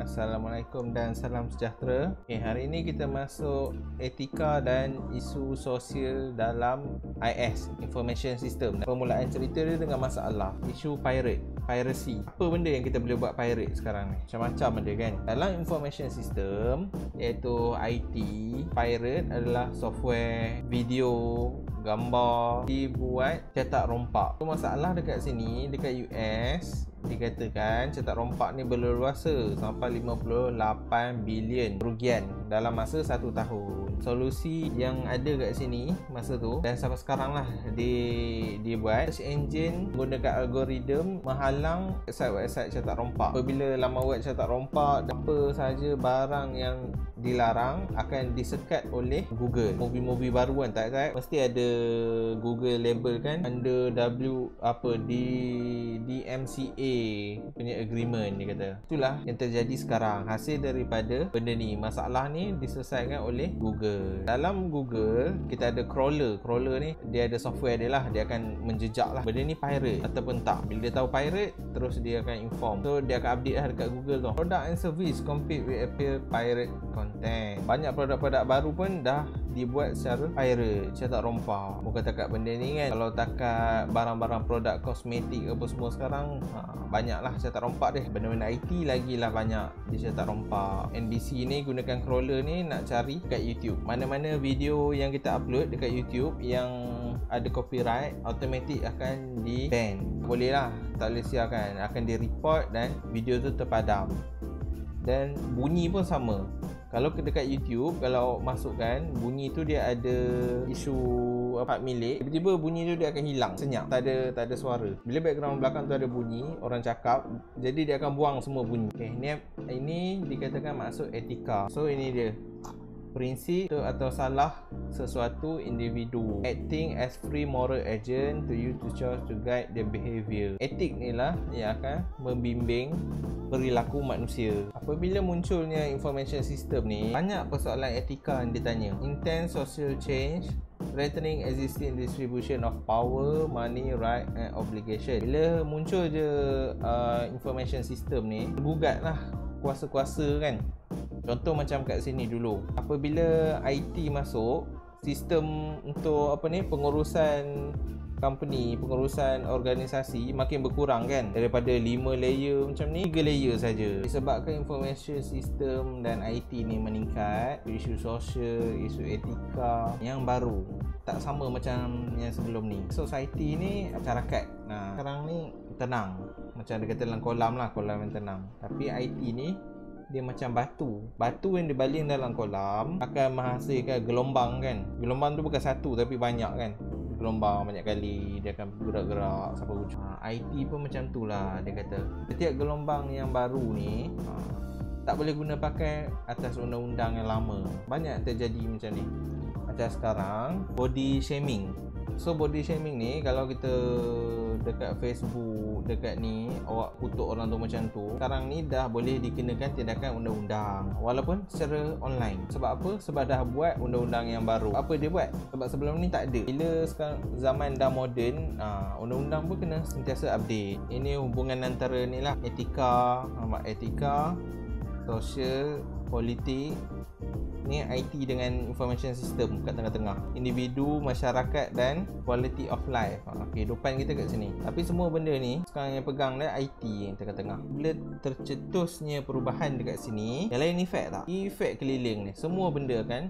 Assalamualaikum dan salam sejahtera. Hari ini kita masuk etika dan isu sosial dalam IS, Information System. Permulaan cerita dia dengan masalah isu piracy. Apa benda yang kita boleh buat pirate sekarang ni? Macam-macam benda kan. Dalam Information System, iaitu IT, pirate adalah software, video, gambar dibuat cetak rompak. Masalah dekat sini, dekat US, dikatakan cetak rompak ni berleluasa sampai 58 bilion kerugian dalam masa 1 tahun. Solusi yang ada kat sini masa tu dan sampai sekarang lah dia buat search engine menggunakan algoritma menghalang website cetak rompak. Apabila lama web cetak rompak, apa sahaja barang yang dilarang akan disekat oleh Google. Mobil-mobil baru kan tak mesti ada Google label kan under DMCA punya agreement, dia kata. Itulah yang terjadi sekarang hasil daripada benda ni. Masalah ni diselesaikan oleh Google. Dalam Google kita ada crawler ni dia ada software dia lah, dia akan menjejak lah benda ni pirate ataupun tak. Bila dia tahu pirate, terus dia akan inform, so dia akan update lah dekat Google tu. Product and service compete with appear pirate content. Banyak produk-produk baru pun dah dibuat secara pirate, cetak rompak. Bukan takat benda ni kan, kalau takat barang-barang produk kosmetik apa semua sekarang, banyaklah cetak rompak dia. Benda-benda IT lagilah banyak dicetak rompak. NBC ni gunakan crawler ni nak cari kat YouTube. Mana-mana video yang kita upload dekat YouTube yang ada copyright, automatik akan di ban. Boleh lah, tak boleh siarkan, akan di report dan video tu terpadam. Dan bunyi pun sama. Kalau dekat YouTube, kalau masukkan bunyi tu dia ada isu hak milik, tiba-tiba bunyi tu dia akan hilang, senyap, tak ada suara. Bila background belakang tu ada bunyi orang cakap, jadi dia akan buang semua bunyi. Ini dikatakan masuk etika. So ini dia prinsip atau salah sesuatu individu, acting as free moral agent to use to choose to guide their behavior. Etik ni lah yang akan membimbing perilaku manusia. Apabila munculnya information system ni, banyak persoalan etika yang ditanya. Intense social change, threatening existing distribution of power, money, right and obligation. Bila muncul je information system ni, gugat lah kuasa-kuasa kan. Contoh macam kat sini dulu, apabila IT masuk, sistem untuk pengurusan company, pengurusan organisasi makin berkurang kan. Daripada 5 layer macam ni, 3 layer saja. Disebabkan information system dan IT ni meningkat, isu sosial, isu etika yang baru, tak sama macam yang sebelum ni. Society ni masyarakat. Sekarang ni tenang, macam dia kata dalam kolam lah, kolam yang tenang. Tapi IT ni dia macam batu yang dibaling dalam kolam akan menghasilkan gelombang kan. Gelombang tu bukan satu tapi banyak kan, gelombang banyak kali, dia akan gerak-gerak sampai ujung. IT pun macam tu lah, dia kata. Setiap gelombang yang baru ni tak boleh guna pakai atas undang-undang yang lama. Banyak terjadi macam ni. Macam sekarang body shaming. So body shaming ni, kalau kita dekat Facebook, dekat ni awak kutuk orang tu macam tu, sekarang ni dah boleh dikenakan tindakan undang-undang walaupun secara online. Sebab apa? Sebab dah buat undang-undang yang baru. Apa dia buat? Sebab sebelum ni tak ada. Bila sekarang zaman dah moden, undang-undang pun kena sentiasa update. Ini hubungan antara ni lah, etika, sosial, politik. Ni IT dengan information system kat tengah-tengah. Individu, masyarakat dan quality of life. Kehidupan kita kat sini. Tapi semua benda ni sekarang yang pegang dah IT yang tengah-tengah. Bila tercetusnya perubahan dekat sini, yang lain efek tak? Efek keliling ni, semua benda kan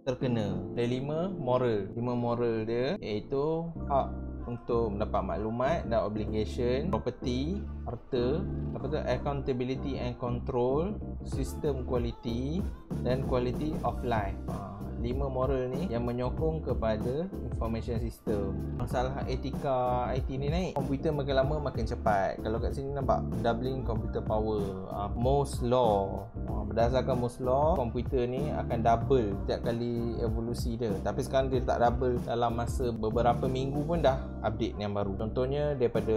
terkena. Ada 5 moral. 5 moral dia iaitu hak untuk mendapat maklumat dan obligation, property, harta, accountability and control, system quality dan quality of life. 5 moral ni yang menyokong kepada information system. Masalah etika IT ni naik. Komputer makin lama makin cepat. Kalau kat sini nampak doubling computer power. Moore's law. Berdasarkan Moore's law, komputer ni akan double setiap kali evolusi dia. Tapi sekarang dia tak double, dalam masa beberapa minggu pun dah update yang baru. Contohnya daripada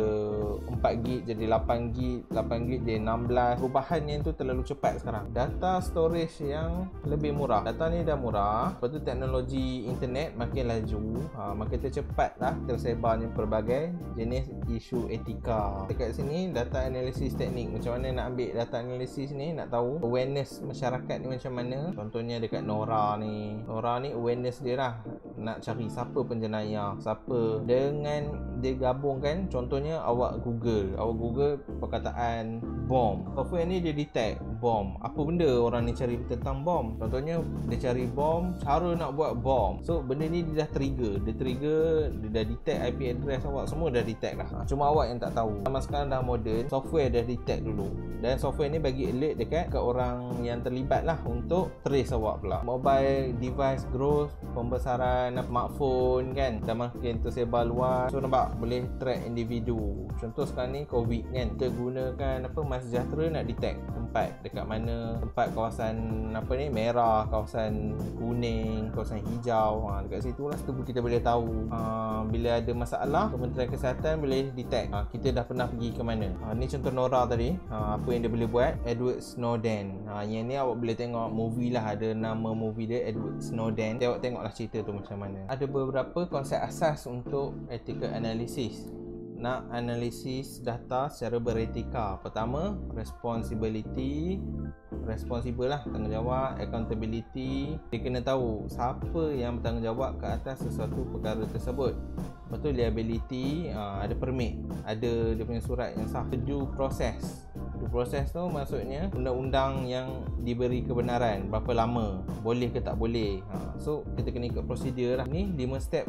4GB jadi 8GB, 8GB jadi 16. Perubahan yang tu terlalu cepat sekarang. Data storage yang lebih murah. Data ni dah murah, Lepas tu teknologi internet makin laju, makin tercepat lah tersebarnya pelbagai jenis isu etika. Dekat sini data analisis teknik, macam mana nak ambil data analisis ni, nak tahu awareness masyarakat ni macam mana. Contohnya dekat Nora ni awareness dia lah nak cari siapa penjenayah, siapa, dengan dia gabungkan. Contohnya awak Google perkataan bom, software ni dia detect bom, apa benda orang ni cari tentang bom. Contohnya dia cari bom, cara nak buat bom. So benda ni dia dah trigger, dia dah detect IP address awak, semua dah detect lah. Cuma awak yang tak tahu. Zaman sekarang dah modern, software dah detect dulu, dan software ni bagi alert dekat ke orang yang terlibat lah untuk trace awak pula. Mobile device growth, pembesaran smartphone kan dah makin tersebar luas. So nampak boleh track individu. Contoh sekarang ni COVID kan, kita gunakan MySejahtera nak detect tempat dekat mana, tempat kawasan merah, kawasan kuning, kawasan hijau. Dekat situ lah kita boleh tahu bila ada masalah, Kementerian Kesihatan boleh detect kita dah pernah pergi ke mana. Ni contoh Nora tadi, apa yang dia boleh buat. Edward Snowden, yang ni awak boleh tengok movie lah, ada nama movie dia Edward Snowden. Tengoklah cerita tu macam mana. Ada beberapa konsep asas untuk ethical analysis. Nak analisis data secara beretika. Pertama, responsibility, responsible lah, tanggungjawab. Accountability, dia kena tahu siapa yang bertanggungjawab ke atas sesuatu perkara tersebut. Lepas tu liability, ada permit, ada dia punya surat yang sah. Due process, due process tu maksudnya undang-undang yang diberi kebenaran, berapa lama, boleh ke tak boleh. So kita kena ikut prosedur lah. Ni 5 step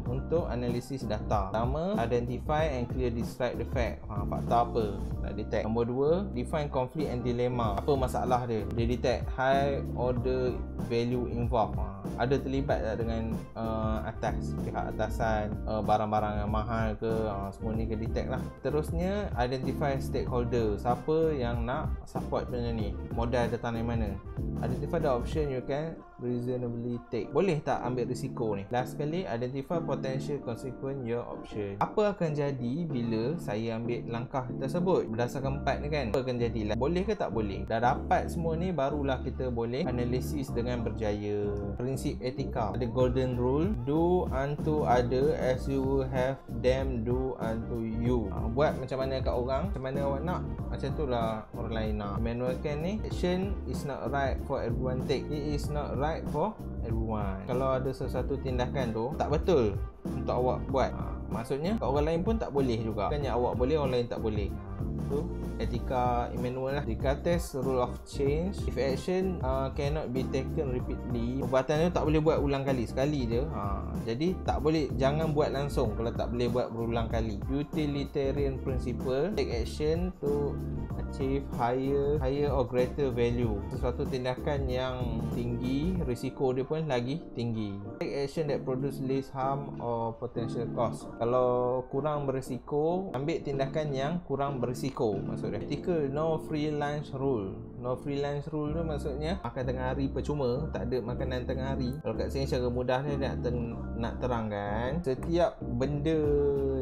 untuk analisis data. Pertama, identify and clear describe the fact, fakta apa nak detect. Nombor 2, define conflict and dilemma, apa masalah dia. Dia detect high order value involved, ada terlibat tak dengan pihak atasan, barang-barang yang mahal ke, semua ni kena detect lah. Terusnya, identify stakeholder, siapa yang nak support benda ni, modal datang dari mana. Identify the option you can reasonably take, boleh tak ambil risiko ni. Last sekali, identify potential consequence your option, apa akan jadi bila saya ambil langkah tersebut. Berdasarkan 4 ni kan, apa akan jadi, boleh ke tak boleh. Dah dapat semua ni, barulah kita boleh analisis dengan berjaya. Prinsip etika, ada golden rule, do unto other as you will have them do unto you. Buat macam mana kat orang, macam mana awak nak, macam tu lah orang lain nak. Immanuel Kant ni, action is not right for everyone take, it is not right for everyone. Kalau ada sesuatu tindakan tu tak betul untuk awak buat, maksudnya kat orang lain pun tak boleh juga. Bukannya awak boleh, orang lain tak boleh. Itu etika Immanuel lah. Descartes rule of change, if action cannot be taken repeatedly, perbuatan tu tak boleh buat ulang kali, sekali je. Jadi tak boleh, jangan buat langsung kalau tak boleh buat berulang kali. Utilitarian principle, take action to achieve higher or greater value, sesuatu tindakan yang tinggi, risiko dia pun lagi tinggi. Take action that produce least harm or potential cost, kalau kurang berisiko, ambil tindakan yang kurang berisiko maksudnya. Ethical, no free lunch rule. No free lunch rule tu maksudnya makan tengah hari percuma, tak ada makanan tengah hari. Kalau kat sini secara mudah ni nak terangkan, setiap benda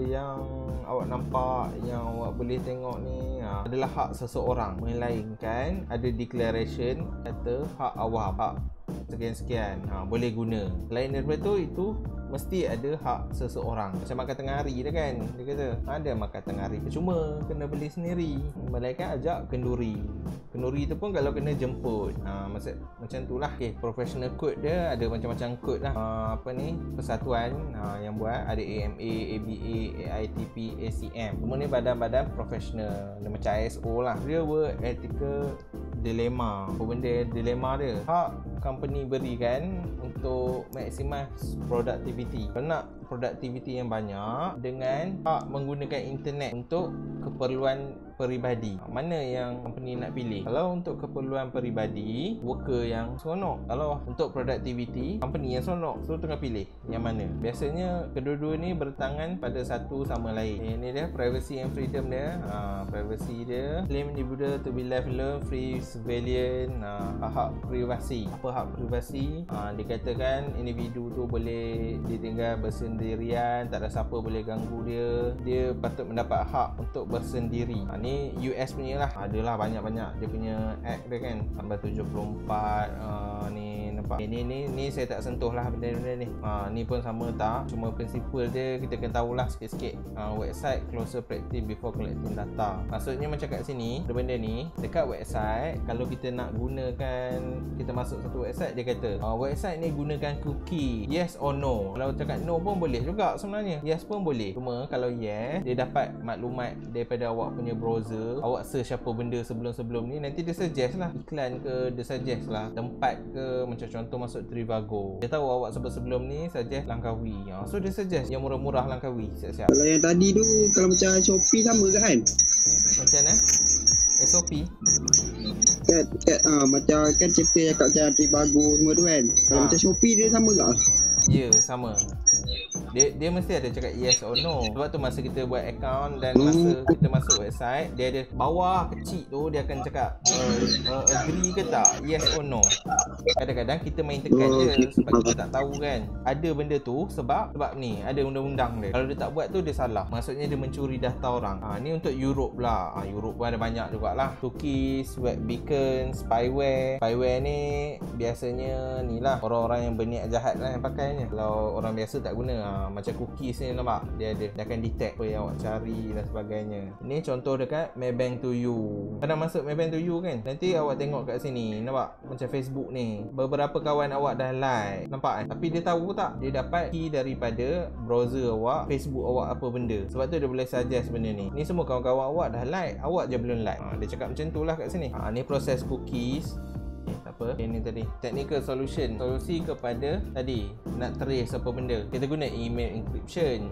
yang awak nampak, yang awak boleh tengok ni adalah hak seseorang, melainkan ada declaration kata hak awam, hak sekian-sekian boleh guna. Lain daripada tu, itu mesti ada hak seseorang. Macam makan tengah hari dah kan, dia kata ada makan tengah hari percuma, kena beli sendiri. Melainkan ajak kenduri. Kenduri tu pun kalau kena jemput. Macam tu lah. Professional code dia ada macam-macam code lah. Persatuan yang buat, ada AMA, ABA, AITP, ACM. Semua ni badan-badan profesional. Dia macam ISO lah. Real world ethical dilemma. Apa benda dilema dia? Hak company berikan untuk maximize productivity. Kalau nak productivity yang banyak dengan hak menggunakan internet untuk keperluan peribadi, mana yang company nak pilih? Kalau untuk keperluan peribadi, worker yang seronok. Kalau untuk productivity, company yang seronok. So tengah pilih yang mana. Biasanya kedua-dua ni bertangan pada satu sama lain. Ini dia privacy and freedom dia. Privacy dia, claim individual to be left alone, free surveillance. Hak privasi. Apa hak privasi? Dikatakan individu tu boleh ditinggal bersendirian bersendirian, tak ada siapa boleh ganggu dia. Dia patut mendapat hak untuk bersendiri. Ni US punya lah. Adalah banyak-banyak dia punya act dia kan. Tambah 74 ni nampak. Ni saya tak sentuh lah benda-benda ni. Ni pun sama tak. Cuma prinsipal dia kita kena tahulah sikit-sikit. Website closer practice before collecting data. Maksudnya macam kat sini, benda ni dekat website, kalau kita nak gunakan, kita masuk satu website, dia kata website ni gunakan cookie, yes or no. Kalau cakap no pun boleh juga sebenarnya, yes pun boleh. Cuma kalau yes, dia dapat maklumat daripada awak punya browser, awak search apa benda sebelum-sebelum ni, nanti dia suggest lah iklan ke, dia suggest lah tempat ke. Macam contoh masuk Trivago, dia tahu awak sebelum ni suggest Langkawi, so dia suggest yang murah-murah Langkawi siap-siap. Kalau yang tadi tu, kalau macam Shopee sama ke kan? Macam mana? SOP? Macam kan cerita yang kat macam Trivago semua tu kan. Kalau macam Shopee dia sama ke? Ya, sama. Dia mesti ada cakap yes or no. Sebab tu masa kita buat account dan masa kita masuk website, dia ada bawah kecil tu, dia akan cakap agree ke tak, yes or no. Kadang-kadang kita main tekan je sebab kita tak tahu kan. Ada benda tu sebab ni ada undang-undang dia. Kalau dia tak buat tu dia salah. Maksudnya dia mencuri data orang. Ni untuk Europe pula. Europe pun ada banyak jugalah. Cookies, web beacon, spyware. Spyware ni biasanya ni lah orang-orang yang berniat jahat lah yang pakainya. Kalau orang biasa tak guna. Macam cookies ni nampak, dia akan detect apa yang awak cari dan sebagainya. Ni contoh dekat Maybank to you. Kadang masuk Maybank to you kan, nanti awak tengok kat sini, nampak macam Facebook ni, beberapa kawan awak dah like, nampak kan? Tapi dia tahu tak, dia dapat key daripada browser awak, Facebook awak apa benda. Sebab tu dia boleh suggest benda ni. Ni semua kawan-kawan awak dah like, awak je belum like. Dia cakap macam tu lah kat sini. Ni proses cookies. Apa ini tadi, technical solution, solusi kepada tadi nak trace apa benda. Kita guna email encryption,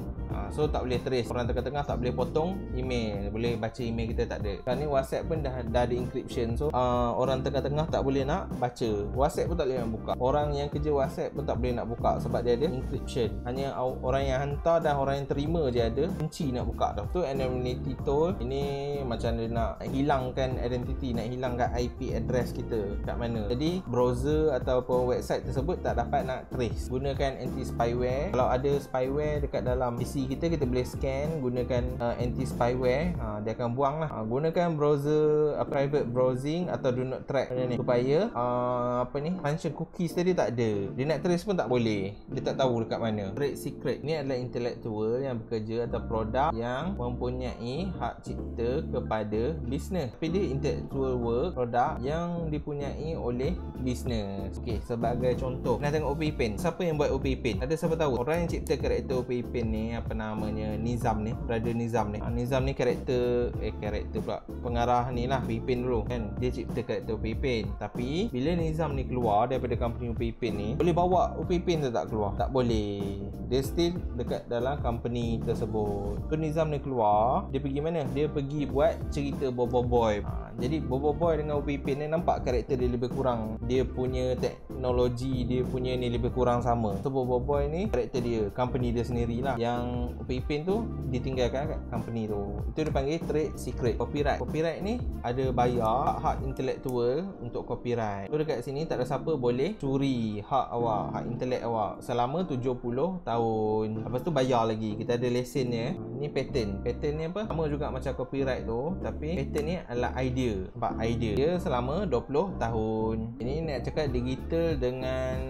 so tak boleh trace. Orang tengah-tengah tak boleh potong email, boleh baca email kita tak ada. Sekarang ni WhatsApp pun dah ada encryption, so orang tengah-tengah tak boleh nak baca. WhatsApp pun tak boleh nak buka. Orang yang kerja WhatsApp pun tak boleh nak buka sebab dia ada encryption. Hanya orang yang hantar dan orang yang terima je ada kunci nak buka tu. Tu anonymity tool. Ini macam dia nak hilangkan identity, nak hilangkan IP address kita kat mana. Jadi browser ataupun website tersebut tak dapat nak trace. Gunakan anti-spyware. Kalau ada spyware dekat dalam PC kita boleh scan, gunakan anti-spyware. Dia akan buang lah. Gunakan browser private browsing atau do not track ni supaya function cookies tadi tak ada. Dia nak trace pun tak boleh. Dia tak tahu dekat mana. Trade secret ni adalah intelektual yang bekerja atau produk yang mempunyai hak cipta kepada bisnes. Tapi dia intellectual work, produk yang dipunyai oleh bisnes. Okey, sebagai contoh, nak tengok OP Pen. Siapa yang buat OP Pen? Ada siapa tahu? Orang yang cipta karakter OP Pen ni, apa namanya, Nizam ni, Brother Nizam ni. Nizam ni karakter pula, pengarah ni lah, OP Pen dulu kan. Dia cipta karakter OP Pen. Tapi bila Nizam ni keluar daripada company OP Pen ni, boleh bawa OP Pen tu tak keluar? Tak boleh. Dia still dekat dalam company tersebut. So Nizam ni keluar, dia pergi mana? Dia pergi buat cerita Bobo Boy. Jadi Bobo Boy dengan OP Pen ni nampak karakter dia lebih kurang, dia punya teknologi, dia punya ni lebih kurang sama. So Bobo Boy ni karakter dia, company dia sendirilah. Yang OP Pen tu ditinggalkan kat company tu. Itu dipanggil trade secret. Copyright ni ada bayar hak intelektual untuk copyright. So dekat sini tak ada siapa boleh curi hak awak, hak intelek awak selama 70 tahun. Lepas tu bayar lagi. Kita ada lesen ni. Ni patent. Patent ni apa? Sama juga macam copyright tu, tapi patent ni adalah idea. Nampak, idea dia selama 20 tahun. Ini nak cakap digital dengan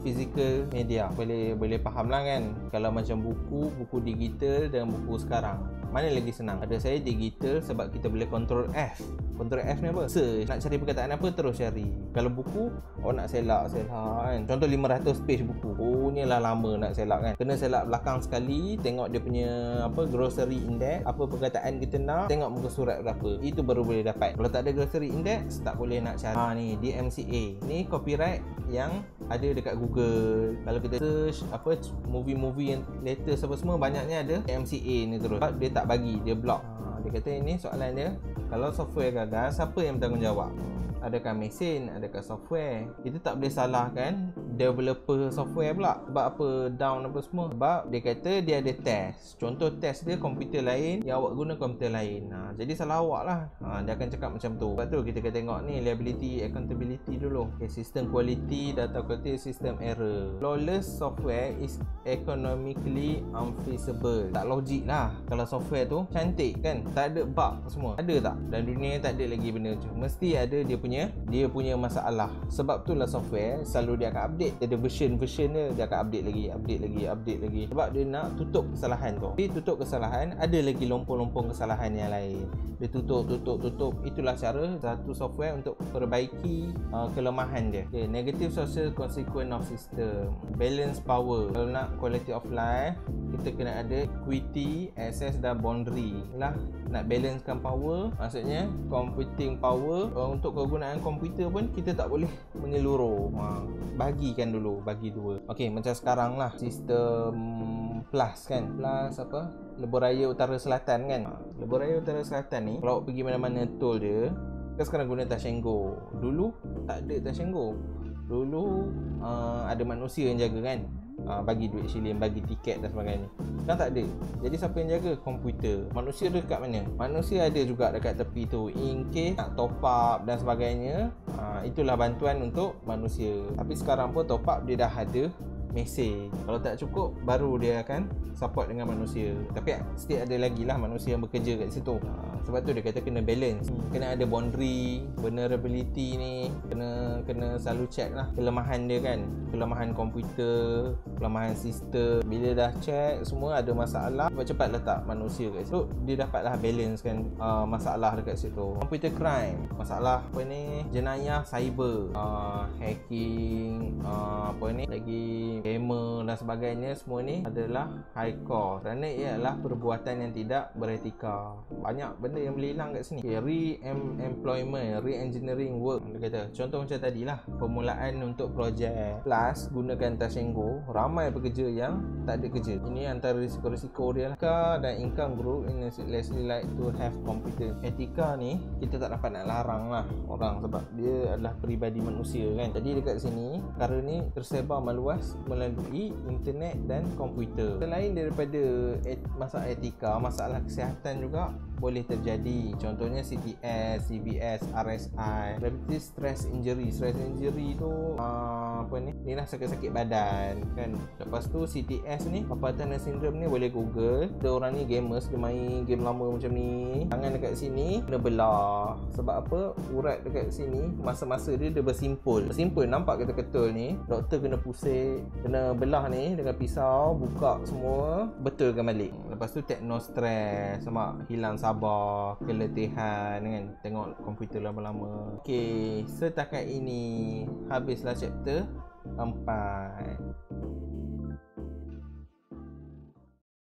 physical media. Boleh faham lah kan. Kalau macam buku digital dan buku sekarang, mana lagi senang? Ada saya digital sebab kita boleh control F. Control F ni apa? Search. Nak cari perkataan apa, terus cari. Kalau buku, nak selak kan. Contoh 500 page buku. Ni lah lama nak selak kan. Kena selak belakang sekali, tengok dia punya grocery index, apa perkataan kita nak, tengok muka surat berapa. Itu baru boleh dapat. Kalau tak ada grocery index, tak boleh nak cari. Ni DMCA. Ni copyright yang ada dekat Google. Kalau kita search movie yang latest apa semua, banyaknya ada DMCA ni terus. Sebab dia tak bagi, dia block. Dia kata ini soalan dia, kalau software gagal, siapa yang bertanggungjawab? adakah mesin, adakah software. Kita tak boleh salahkan developer software pula. Sebab apa down apa semua? Sebab dia kata dia ada test. Contoh test dia komputer lain, yang awak guna komputer lain. Jadi salah awak lah. Dia akan cakap macam tu. Sebab tu kita kena tengok ni liability, accountability dulu. System quality, data quality, system error. Flawless software is economically unfeasible. Tak logik lah kalau software tu cantik kan, tak ada bug semua. Ada tak? Dan dunia tak ada lagi benda tu. Mesti ada dia punya masalah. Sebab tu lah software selalu dia akan update. Dia ada version dia akan update lagi. Sebab dia nak tutup kesalahan tu. Tapi tutup kesalahan, ada lagi lompong-lompong kesalahan yang lain. Dia tutup. Itulah cara satu software untuk perbaiki kelemahan dia. Okay, negative social consequence of system. Balance power. Kalau nak quality of life, kita kena ada equity, access dan boundary lah. Nak balancekan power, maksudnya computing power. Untuk kegunaan komputer pun kita tak boleh menyeluruh. Bagikan dulu, bagi dua. Okey, macam sekarang lah sistem Plus kan. Plus apa? Lebuhraya Utara Selatan kan. Lebuhraya Utara Selatan ni, kalau awak pergi mana-mana tol dia, kita sekarang guna touch and go. Dulu tak ada touch and go. Dulu ada manusia yang jaga kan. Bagi duit shilling, bagi tiket dan sebagainya. Sekarang tak ada. Jadi siapa yang jaga? Komputer. Manusia dekat mana? Manusia ada juga dekat tepi tu, in case nak top up dan sebagainya. Itulah bantuan untuk manusia. Tapi sekarang pun top up dia dah ada mesej. Kalau tak cukup, baru dia akan support dengan manusia. Tapi still ada lagi lah manusia yang bekerja kat situ. Sebab tu dia kata kena balance. Kena ada boundary. Vulnerability ni kena selalu check lah kelemahan dia kan. Kelemahan komputer, kelemahan sistem. Bila dah check semua ada masalah, cepat letak manusia kat situ. Dia dapatlah balance kan masalah dekat situ. Computer crime, masalah apa ni, jenayah cyber, hacking, apa ni lagi, gamer dan sebagainya. Semua ni adalah high cost kerana ia adalah perbuatan yang tidak beretika. Banyak benda yang boleh hilang kat sini. Re-employment, re-engineering work. Dia kata contoh macam tadi lah, permulaan untuk projek Plus gunakan touch and go. Ramai pekerja yang tak ada kerja. Ini antara risiko-risiko dia lah. Etika dan income group in lastly like to have computer. Etika ni kita tak dapat nak larang lah orang, sebab dia adalah peribadi manusia kan. Jadi dekat sini perkara ni tersebar meluas melalui internet dan komputer. Selain daripada masalah etika, masalah kesihatan juga boleh terjadi. Contohnya CTS, CBS, RSI, Rapid Stress Injury. Stress injury tu apa ni? Ni lah sakit-sakit badan kan. Lepas tu CTS ni, Carpal Syndrome ni boleh Google. Ada orang ni gamers, dia main game lama macam ni. Tangan dekat sini kena belah. Sebab apa? Urat dekat sini masa-masa dia bersimpul. Bersimpul, nampak ketul-ketul ni. Doktor kena pusing, kena belah ni dengan pisau, buka semua, betulkan balik. Lepas tu teknostress, sama hilang sabar, keletihan kan, tengok komputer lama-lama. Okey, setakat ini habislah chapter 4.